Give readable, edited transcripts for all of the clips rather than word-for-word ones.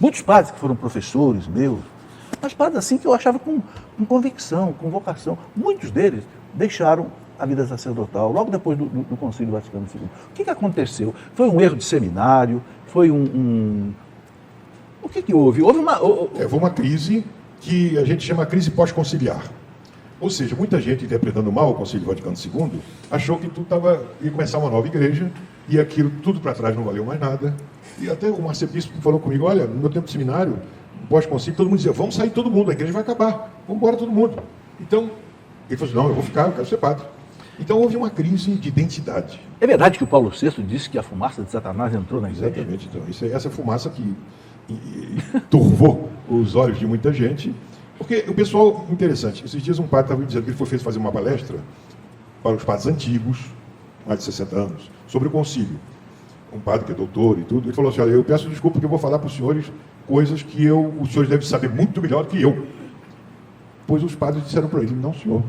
Muitos padres que foram professores meus, mas padres assim que eu achava com convicção, com vocação. Muitos deles deixaram a vida sacerdotal logo depois do Concílio Vaticano II. O que aconteceu? Foi um erro de seminário? Foi O que houve? Houve uma crise que a gente chama crise pós-conciliar. Ou seja, muita gente interpretando mal o Concílio Vaticano II achou que ia começar uma nova igreja e aquilo tudo para trás não valeu mais nada. E até o arcebispo falou comigo, olha, no meu tempo de seminário, pós-concílio, todo mundo dizia, vamos sair todo mundo, a igreja vai acabar, vamos embora todo mundo. Então, ele falou assim, não, eu vou ficar, eu quero ser padre. Então houve uma crise de identidade. É verdade que o Paulo VI disse que a fumaça de Satanás entrou na igreja? Exatamente, então, essa fumaça que turvou os olhos de muita gente, porque o pessoal, interessante, esses dias um padre estava me dizendo que ele foi fazer uma palestra para os padres antigos, mais de 60 anos, sobre o concílio. Um padre que é doutor e tudo, ele falou assim, olha, eu peço desculpa porque eu vou falar para os senhores coisas que os senhores devem saber muito melhor que eu. Pois os padres disseram para ele, não senhor,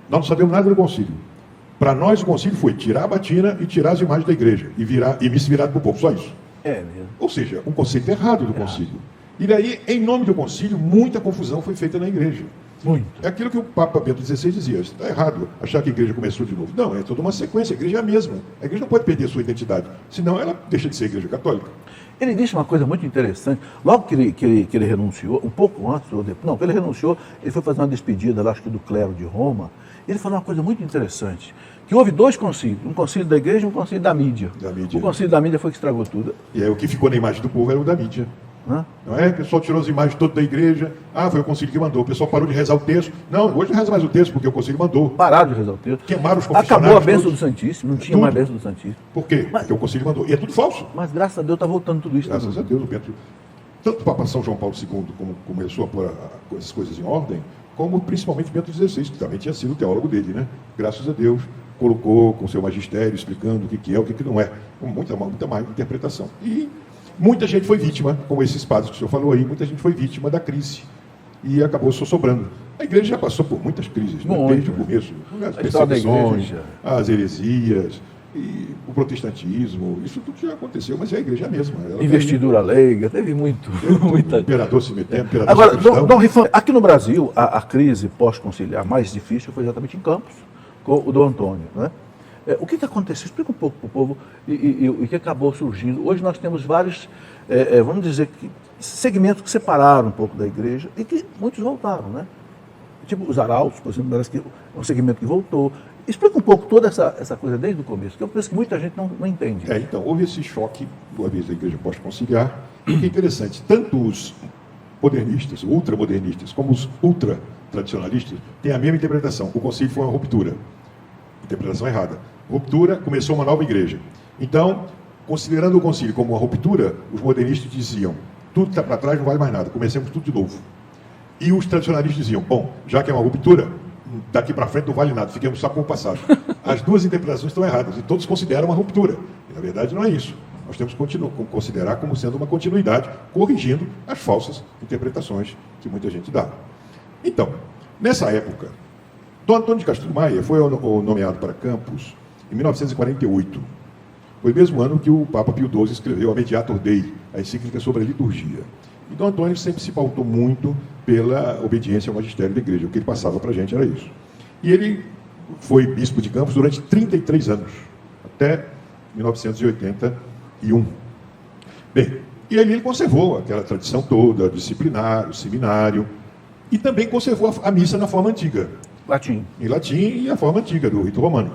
nós não sabemos nada do concílio. Para nós o concílio foi tirar a batina e tirar as imagens da igreja e missa virada para o povo, só isso. É mesmo. Ou seja, um conceito errado do concílio. E daí, em nome do concílio, muita confusão foi feita na igreja. Muito. É aquilo que o Papa Bento XVI dizia, está errado achar que a igreja começou de novo. Não, é toda uma sequência, a igreja é a mesma. A igreja não pode perder a sua identidade, senão ela deixa de ser igreja católica. Ele disse uma coisa muito interessante, logo que ele renunciou, um pouco antes, ou depois, não, que ele renunciou, ele foi fazer uma despedida, acho que do clero de Roma, ele falou uma coisa muito interessante, que houve dois concílios, um concílio da igreja e um concílio da mídia. O concílio da mídia foi que estragou tudo. E aí o que ficou na imagem do povo era o da mídia. Não é? O pessoal tirou as imagens todas da igreja, foi o concílio que mandou, o pessoal parou de rezar o texto. Não, hoje não reza mais o texto, porque o concílio mandou. Pararam de rezar o texto. Queimaram os confessionários. Acabou a bênção do Santíssimo, não tinha mais bênção do Santíssimo. Por quê? Porque o concílio mandou. E é tudo falso. Mas graças a Deus está voltando tudo isso. Graças a Deus, o Bento. Tanto o Papa São João Paulo II, como começou a pôr essas coisas em ordem, como principalmente Bento XVI, que também tinha sido o teólogo dele, né? Graças a Deus, colocou com seu magistério, explicando o que é, o que não é, com muita má interpretação. E muita gente foi vítima, como esses padres que o senhor falou aí, muita gente foi vítima da crise e acabou só sobrando. A igreja já passou por muitas crises, né? Desde o começo, as perseguições, as heresias, e o protestantismo, isso tudo já aconteceu, mas é a igreja mesma. Investidura leiga, teve muita... O imperador se metendo, Agora, Dom Rifan, aqui no Brasil, a crise pós-conciliar mais difícil foi exatamente em Campos, com o Dom Antônio, né? O que aconteceu? Explica um pouco para o povo e o que acabou surgindo. Hoje nós temos vários, vamos dizer, segmentos que separaram um pouco da igreja e que muitos voltaram, né? Tipo os arautos, por exemplo, parece que é um segmento que voltou. Explica um pouco toda essa coisa desde o começo, que eu penso que muita gente não entende. Então, houve esse choque, uma vez da igreja pós-conciliar, e que é interessante, tanto os modernistas, ultramodernistas, como os ultra-tradicionalistas, têm a mesma interpretação. O concílio foi uma ruptura. Interpretação errada. Ruptura, começou uma nova igreja. Então, considerando o concílio como uma ruptura, os modernistas diziam, tudo que está para trás não vale mais nada, comecemos tudo de novo. E os tradicionalistas diziam, bom, já que é uma ruptura, daqui para frente não vale nada, fiquemos só com o passado. As duas interpretações estão erradas, e todos consideram uma ruptura. E, na verdade, não é isso. Nós temos que considerar como sendo uma continuidade, corrigindo as falsas interpretações que muita gente dá. Então, nessa época, Dom Antônio de Castro Maia foi nomeado para Campos em 1948. Foi o mesmo ano que o Papa Pio XII escreveu a Mediator Dei, a encíclica sobre a liturgia. E Dom Antônio sempre se pautou muito pela obediência ao magistério da igreja. O que ele passava para a gente era isso. E ele foi bispo de Campos durante 33 anos, até 1981. Bem, e aí ele conservou aquela tradição toda, disciplinar, o seminário, e também conservou a missa na forma antiga. Latim. Em latim e a forma antiga do rito romano.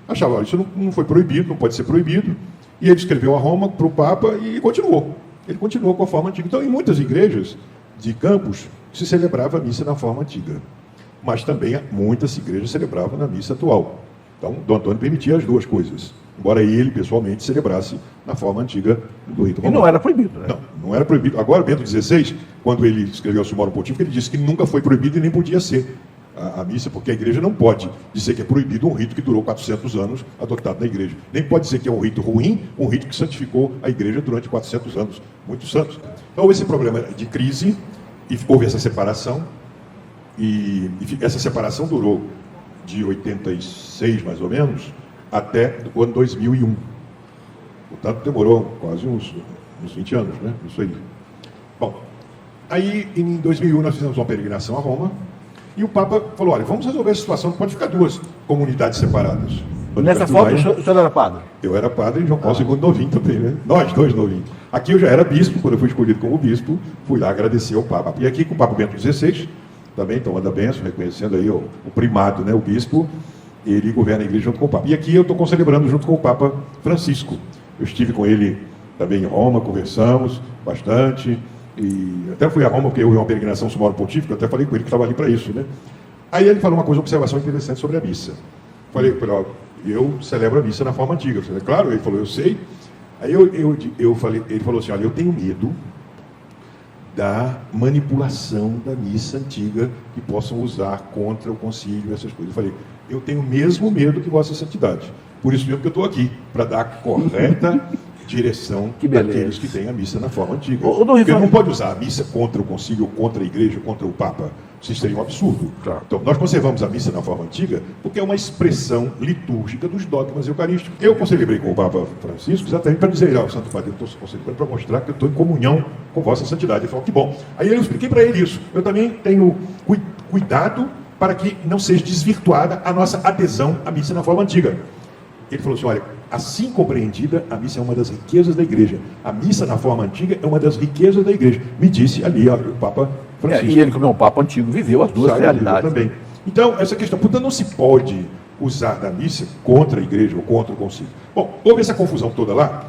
Achava, olha, isso não foi proibido, não pode ser proibido. E ele escreveu a Roma para o Papa e continuou. Ele continuou com a forma antiga. Então, em muitas igrejas de Campos, se celebrava a missa na forma antiga. Mas também muitas igrejas celebravam na missa atual. Então, Dom Antônio permitia as duas coisas. Embora ele, pessoalmente, celebrasse na forma antiga do rito romano. E não era proibido, né? Não era proibido. Agora, Bento XVI, quando ele escreveu o Sumário Pontífico, ele disse que nunca foi proibido e nem podia ser a missa, porque a igreja não pode dizer que é proibido um rito que durou 400 anos adotado na igreja. Nem pode dizer que é um rito ruim, um rito que santificou a igreja durante 400 anos, muitos anos. Então houve esse problema de crise, e houve essa separação, e essa separação durou de 86, mais ou menos, até o ano 2001. Portanto, demorou quase uns 20 anos, né? Isso aí. Aí, em 2001, nós fizemos uma peregrinação a Roma, e o Papa falou, olha, vamos resolver essa situação, não pode ficar duas comunidades separadas. Nessa foto, o senhor era padre? Eu era padre, e João Paulo II novinho também, né? Nós dois novinhos. Aqui eu já era bispo, quando eu fui escolhido como bispo, fui lá agradecer ao Papa. E aqui com o Papa Bento XVI, também tomando a bênção, reconhecendo aí o primado, né? O bispo, ele governa a igreja junto com o Papa. E aqui eu estou concelebrando junto com o Papa Francisco. Eu estive com ele também em Roma, conversamos bastante, e até fui a Roma porque eu vi uma peregrinação sumário pontífica, até falei com ele que estava ali para isso, né? Aí ele falou uma observação interessante sobre a missa. Falei, ó, eu celebro a missa na forma antiga. Eu falei, claro, ele falou, eu sei. Aí eu falei, ele falou assim, olha, eu tenho medo da manipulação da missa antiga que possam usar contra o concílio, essas coisas. Eu falei, eu tenho o mesmo medo que Vossa Santidade. Por isso mesmo que eu estou aqui, para dar a correta direção daqueles que têm a missa na forma antiga. Porque não pode usar a missa contra o concílio, contra a igreja, contra o Papa. Isso seria um absurdo. Claro. Então, nós conservamos a missa na forma antiga porque é uma expressão litúrgica dos dogmas eucarísticos. Eu concelebrei com o Papa Francisco exatamente para dizer, ó, Santo Padre, eu estou concelebrando para mostrar que eu estou em comunhão com Vossa Santidade. Ele falou, que bom. Aí eu expliquei para ele isso. Eu também tenho cuidado para que não seja desvirtuada a nossa adesão à missa na forma antiga. Ele falou assim, olha, assim compreendida, a missa é uma das riquezas da igreja. A missa na forma antiga é uma das riquezas da igreja. Me disse ali, ó, o Papa Francisco. E ele, como é um Papa antigo, viveu as duas realidades. Também. Então, essa questão, portanto, não se pode usar da missa contra a igreja ou contra o concílio. Bom, houve essa confusão toda lá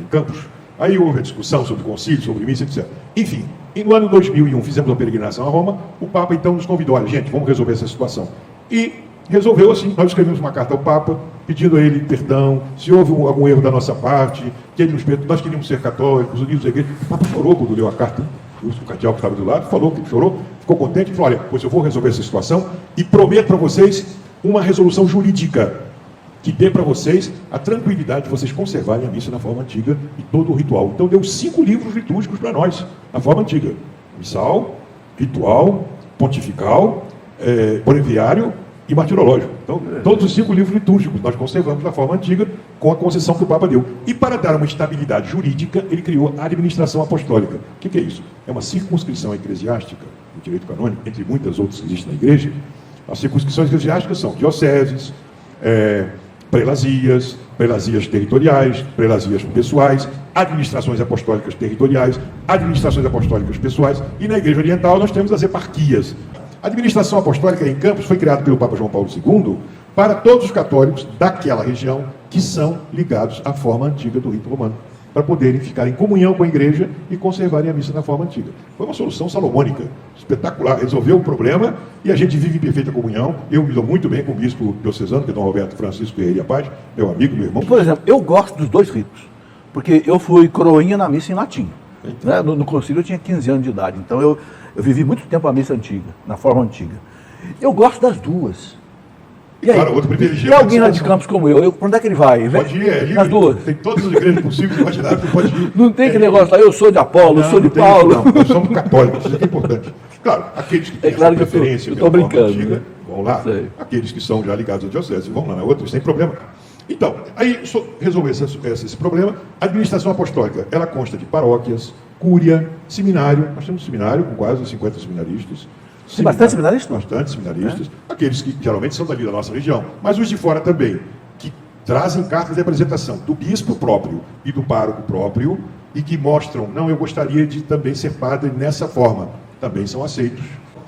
em Campos. Aí houve a discussão sobre o concílio, sobre missa, etc. Enfim, e no ano 2001, fizemos uma peregrinação a Roma. O Papa, então, nos convidou, olha, gente, vamos resolver essa situação. E resolveu assim, nós escrevemos uma carta ao Papa, pedindo a ele perdão, se houve algum erro da nossa parte, que ele nos perdoe, nós queríamos ser católicos, unidos à igreja. O Papa chorou quando leu a carta, o cardeal que estava do lado, falou que chorou, ficou contente, e falou, olha, pois eu vou resolver essa situação e prometo para vocês uma resolução jurídica que dê para vocês a tranquilidade de vocês conservarem a missa na forma antiga e todo o ritual. Então deu 5 livros litúrgicos para nós, na forma antiga. Missal, ritual, pontifical, breviário e martirológico. Então, todos os 5 livros litúrgicos nós conservamos na forma antiga com a concessão que o Papa deu. E para dar uma estabilidade jurídica, ele criou a administração apostólica. O que é isso? É uma circunscrição eclesiástica, no direito canônico, entre muitas outras que existem na igreja. As circunscrições eclesiásticas são dioceses, prelazias, prelazias territoriais, prelazias pessoais, administrações apostólicas territoriais, administrações apostólicas pessoais, e na Igreja Oriental nós temos as eparquias. A administração apostólica em Campos foi criada pelo Papa João Paulo II para todos os católicos daquela região que são ligados à forma antiga do rito romano, para poderem ficar em comunhão com a igreja e conservarem a missa na forma antiga. Foi uma solução salomônica, espetacular, resolveu o problema e a gente vive em perfeita comunhão. Eu me dou muito bem com o bispo diocesano, que é Dom Roberto Francisco Ferreira Paz, meu amigo, meu irmão. Por exemplo, eu gosto dos dois ritos, porque eu fui coroinha na missa em latim. Né? No concílio eu tinha 15 anos de idade, então eu vivi muito tempo a missa antiga, na forma antiga. Eu gosto das duas. E aí, claro, outro privilegiado. E alguém lá de Campos como eu, para onde é que ele vai? Pode ir, é livre. Nas duas. Tem todas as igrejas possíveis, imagináveis, pode ir. Não tem aquele negócio lá, eu sou de Apolo, eu sou de Paulo. Não, nós somos católicos, isso é importante. Claro, aqueles que têm claro essa preferência eu estou brincando, antiga, vão lá. Aqueles que são já ligados à diocese vão lá na outra, sem problema. Então, aí resolver esse problema, a administração apostólica, ela consta de paróquias, cúria, seminário. Nós temos um seminário com quase 50 seminaristas. Tem bastante seminaristas? Bastante seminaristas. Aqueles que geralmente são dali da nossa região, mas os de fora também, que trazem cartas de apresentação do bispo próprio e do pároco próprio e que mostram, não, eu gostaria de também ser padre nessa forma. Também são aceitos.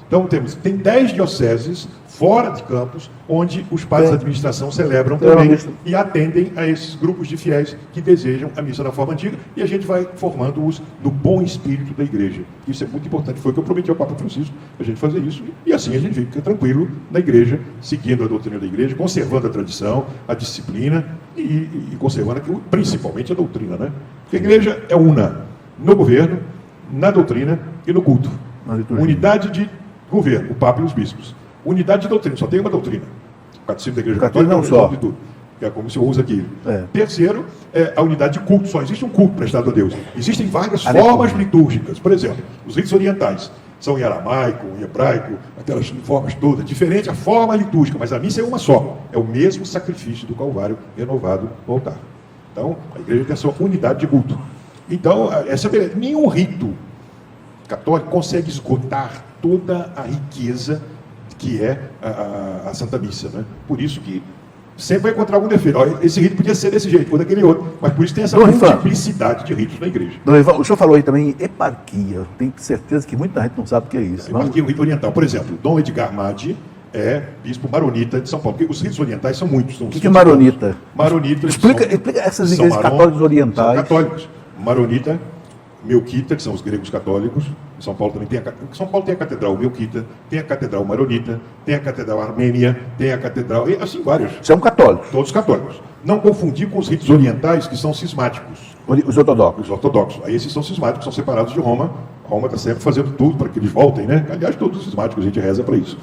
Então tem 10 dioceses fora de Campos, onde os padres da administração celebram também e atendem a esses grupos de fiéis que desejam a missa na forma antiga, e a gente vai formando-os no bom espírito da igreja. Isso é muito importante, foi o que eu prometi ao Papa Francisco, a gente fazer isso, e assim a gente fica tranquilo na igreja, seguindo a doutrina da igreja, conservando a tradição, a disciplina e conservando aquilo, principalmente a doutrina, né? Porque a igreja é una no governo, na doutrina e no culto. Unidade de governo, o Papa e os bispos. Unidade de doutrina, só tem uma doutrina. O catecismo da Igreja Católica não só. De tudo, que é como se usa aqui. Terceiro, a unidade de culto. Só existe um culto prestado a Deus. Existem várias formas litúrgicas. Por exemplo, os ritos orientais são em aramaico, em hebraico, aquelas formas todas. Diferente a forma litúrgica, mas a missa é uma só. É o mesmo sacrifício do Calvário renovado no altar. Então, a igreja tem a sua unidade de culto. Então, essa é a beleza. Nenhum rito católico consegue esgotar toda a riqueza que é a Santa Missa, né? Por isso que sempre vai encontrar algum defeito. Ó, esse rito podia ser desse jeito, ou daquele outro, mas por isso tem essa multiplicidade de ritos na igreja. Dom Rivan, o senhor falou aí também em eparquia. Tenho certeza que muita gente não sabe o que é isso. Eparquia é o rito oriental. Por exemplo, Dom Edgar Madi é bispo maronita de São Paulo, porque os ritos orientais são muitos. O que é maronita? Maronita. Explica essas igrejas católicas orientais. São católicos. Maronita, Melquita, que são os gregos católicos. Em São Paulo também tem São Paulo tem a catedral Melquita, tem a catedral Maronita, tem a catedral Armênia, tem a catedral, e assim vários. São católicos. Todos católicos. Não confundir com os ritos orientais, que são cismáticos. Os ortodoxos. Os ortodoxos. Aí esses são cismáticos, são separados de Roma. Roma está sempre fazendo tudo para que eles voltem, né? Aliás, todos os cismáticos a gente reza para isso.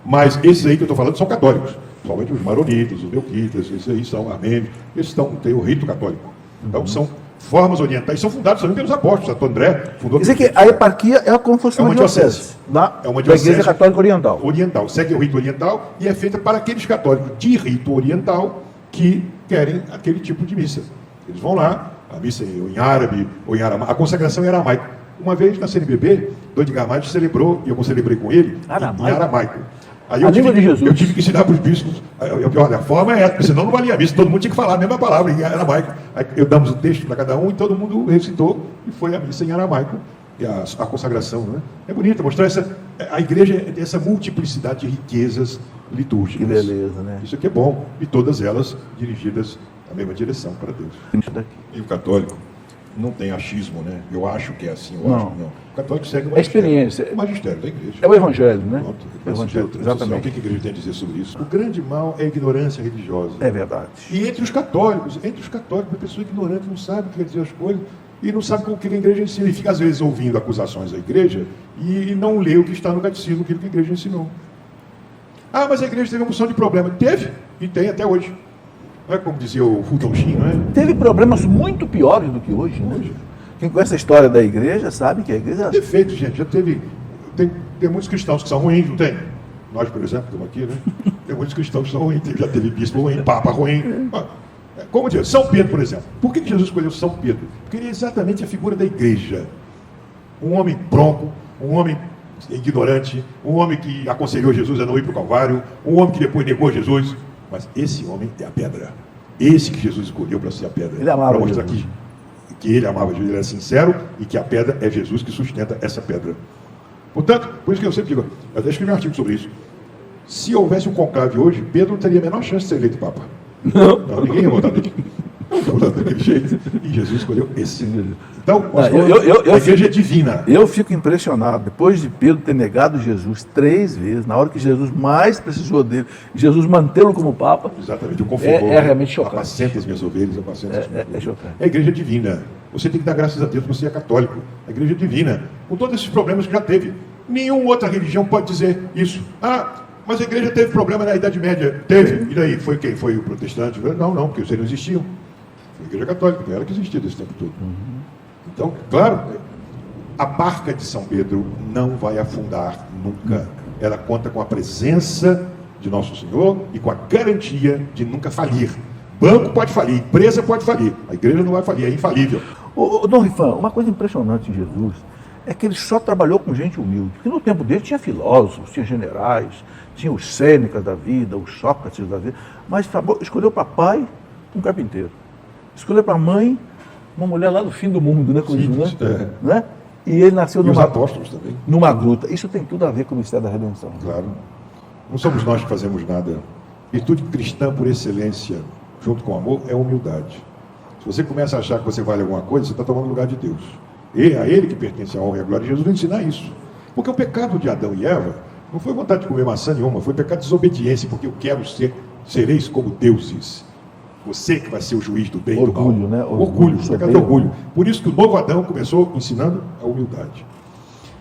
Mas esses aí que eu estou falando são católicos. Somente os maronitas, os melquitas, esses aí são armênios. Esses têm o rito católico. Então são formas orientais, são fundados também pelos apóstolos. Santo André fundou. Quer dizer que a eparquia é como se fosse uma diocese. É uma diocese da Igreja Católica Oriental. Oriental. Segue o rito oriental e é feita para aqueles católicos de rito oriental que querem aquele tipo de missa. Eles vão lá, a missa em árabe ou em aramaico, a consagração em aramaico. Uma vez na CNBB, Dom Edgar Madi celebrou, e eu celebrei com ele, em aramaico. Aí eu tive que ensinar para os bispos, olha, a forma é essa, porque senão não valia a missa, todo mundo tinha que falar a mesma palavra em aramaico. Aí eu damos o texto para cada um e todo mundo recitou, e foi a missa em aramaico, e a consagração, né? É bonito mostrar a igreja tem essa multiplicidade de riquezas litúrgicas. Que beleza, né? Isso aqui é bom, e todas elas dirigidas na mesma direção para Deus. Isso E o católico não tem achismo, né? Eu acho que é assim, eu não. acho que não. O católico segue o experiência. O magistério da igreja. É o evangelho, né? Pronto. É o evangelho, exatamente. O que a igreja tem a dizer sobre isso? O grande mal é a ignorância religiosa. É verdade. E entre os católicos, a pessoa ignorante não sabe o que quer dizer as coisas e não sabe o que a igreja ensina. E fica, às vezes, ouvindo acusações à igreja e não lê o que está no catecismo, aquilo que a igreja ensinou. Ah, mas a igreja teve uma porção de problema. Teve, e tem até hoje. Não é como dizia o Fulton Sheen, não é? Teve problemas muito piores do que hoje, né? Quem conhece a história da igreja sabe que a igreja... Defeito, gente. Já teve... Tem muitos cristãos que são ruins, não tem? Nós, por exemplo, estamos aqui, né? Tem muitos cristãos que são ruins. Já teve bispo ruim, papa ruim. Como dizer, São Pedro, por exemplo. Por que Jesus escolheu São Pedro? Porque ele é exatamente a figura da igreja. Um homem bronco, um homem ignorante, um homem que aconselhou Jesus a não ir para o Calvário, um homem que depois negou Jesus. Mas esse homem é a pedra. Esse que Jesus escolheu para ser a pedra. Ele amava para mostrar Jesus. Que ele amava Jesus, ele era sincero e que a pedra é Jesus que sustenta essa pedra. Portanto, por isso que eu sempre digo, eu até escrevi um artigo sobre isso. Se houvesse um conclave hoje, Pedro não teria a menor chance de ser eleito Papa. Não, ninguém ia votar nele. Não votar daquele jeito. E Jesus escolheu esse. Então, a igreja é divina. Eu fico impressionado, depois de Pedro ter negado Jesus 3 vezes, na hora que Jesus mais precisou dele, Jesus mantê-lo como Papa. Exatamente, o confirmou. É realmente chocante. Apacenta as minhas ovelhas, apacenta as minhas ovelhas. Chocante. É a igreja divina. Você tem que dar graças a Deus que você é católico. A igreja divina. Com todos esses problemas que já teve. Nenhuma outra religião pode dizer isso. Ah, mas a igreja teve problema na Idade Média. Teve. E daí? Foi quem? Foi o protestante? Não, porque eles não existiam. Foi a igreja católica, era que existia desse tempo todo. Então, claro, a barca de São Pedro não vai afundar nunca. Ela conta com a presença de Nosso Senhor e com a garantia de nunca falir. Banco pode falir, empresa pode falir, a igreja não vai falir, é infalível. Dom Rifan, uma coisa impressionante em Jesus é que ele só trabalhou com gente humilde. Porque no tempo dele tinha filósofos, tinha generais, tinha os Sênecas da vida, os Sócrates da vida, mas escolheu para pai um carpinteiro. Escolheu para mãe uma mulher lá do fim do mundo, né? Né? E ele nasceu os apóstolos também. Numa gruta. Isso tem tudo a ver com o mistério da redenção. Claro. Não somos nós que fazemos nada. Virtude cristã por excelência, junto com amor, é humildade. Se você começa a achar que você vale alguma coisa, você está tomando o lugar de Deus. E a ele que pertence a honra e a glória de Jesus vai ensinar isso. Porque o pecado de Adão e Eva não foi vontade de comer maçã nenhuma, foi pecado de desobediência, porque eu quero sereis como deuses. Você que vai ser o juiz do bem e do mal. Né? Orgulho, pecado de orgulho. Por isso que o novo Adão começou ensinando a humildade.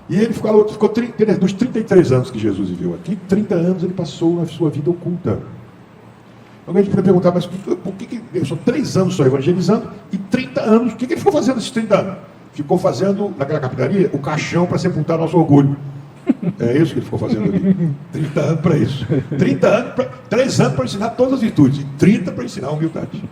E ele ficou dos 33 anos que Jesus viveu aqui, 30 anos ele passou na sua vida oculta. Alguém poderia perguntar, mas por que ele só 3 anos só evangelizando e 30 anos, o que ele ficou fazendo esses 30 anos? Ficou fazendo, naquela capitania, o caixão para sepultar nosso orgulho. É isso que ele ficou fazendo ali. 30 anos para isso. 3 anos para ensinar todas as virtudes e 30 para ensinar a humildade.